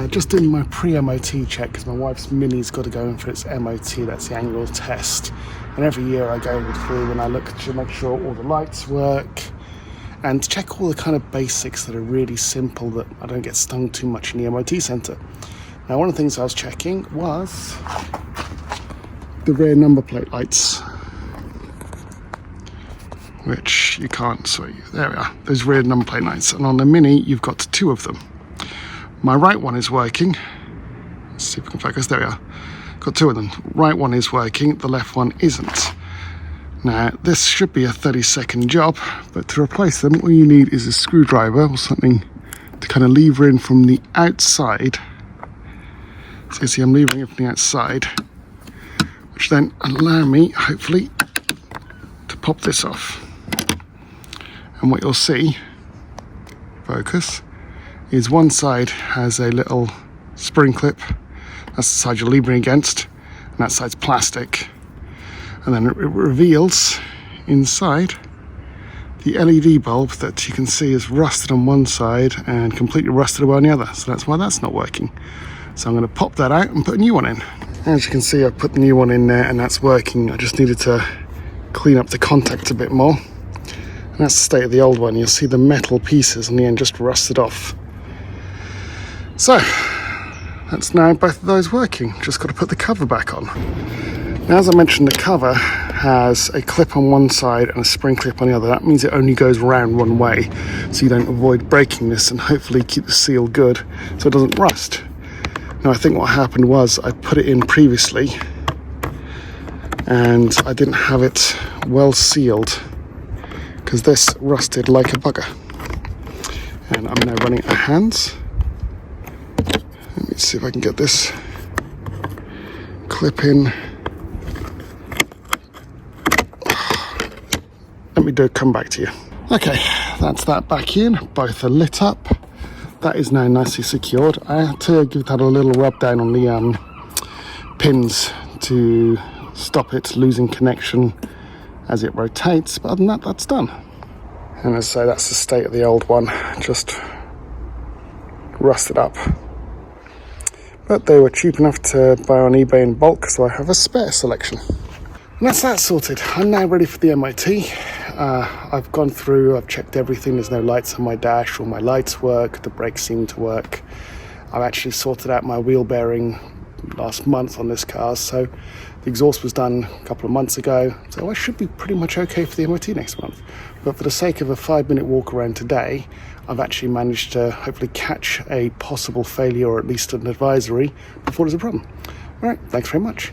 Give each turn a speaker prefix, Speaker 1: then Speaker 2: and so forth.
Speaker 1: just doing my pre-MOT check because my wife's Mini's got to go in for its MOT. That's the annual test. And every year I go through and I look to make sure all the lights work and check all the kind of basics that are really simple, that I don't get stung too much in the MOT centre. Now, one of the things I was checking was the rear number plate lights, which you can't see. There we are, those rear number plate lights. And on the Mini, you've got two of them. My right one is working. Let's see if we can focus. There we are. Got two of them. Right one is working, the left one isn't. Now, this should be a 30-second job, but to replace them, all you need is a screwdriver or something to kind of lever in from the outside. So you see I'm levering it from the outside, which then allow me, hopefully, to pop this off. And what you'll see, focus, is one side has a little spring clip. That's the side you're levering against, and that side's plastic. And then it reveals inside the LED bulb that you can see is rusted on one side and completely rusted away on the other. So that's why that's not working. So I'm going to pop that out and put a new one in. As you can see, I put the new one in there and that's working. I just needed to clean up the contacts a bit more. And that's the state of the old one. You'll see the metal pieces on the end just rusted off. So that's now both of those working. Just got to put the cover back on. Now, as I mentioned, the cover has a clip on one side and a spring clip on the other. That means it only goes around one way, so you don't avoid breaking this and hopefully keep the seal good so it doesn't rust. Now, I think what happened was I put it in previously and I didn't have it well sealed because this rusted like a bugger. And I'm now running a hands. Let me see if I can get this clip in. Let me come back to you. Okay, that's that back in. Both are lit up. That is now nicely secured. I had to give that a little rub down on the pins to stop it losing connection as it rotates. But other than that, that's done. And as I say, that's the state of the old one. Just rusted up. But they were cheap enough to buy on eBay in bulk, so I have a spare selection. And that's that sorted. I'm now ready for the MOT. I've gone through, I've checked everything. There's no lights on my dash. All my lights work. The brakes seem to work. I've actually sorted out my wheel bearing last month on this car. So the exhaust was done a couple of months ago. So I should be pretty much okay for the MOT next month. But for the sake of a 5-minute walk around today, I've actually managed to hopefully catch a possible failure or at least an advisory before there's a problem. All right, thanks very much.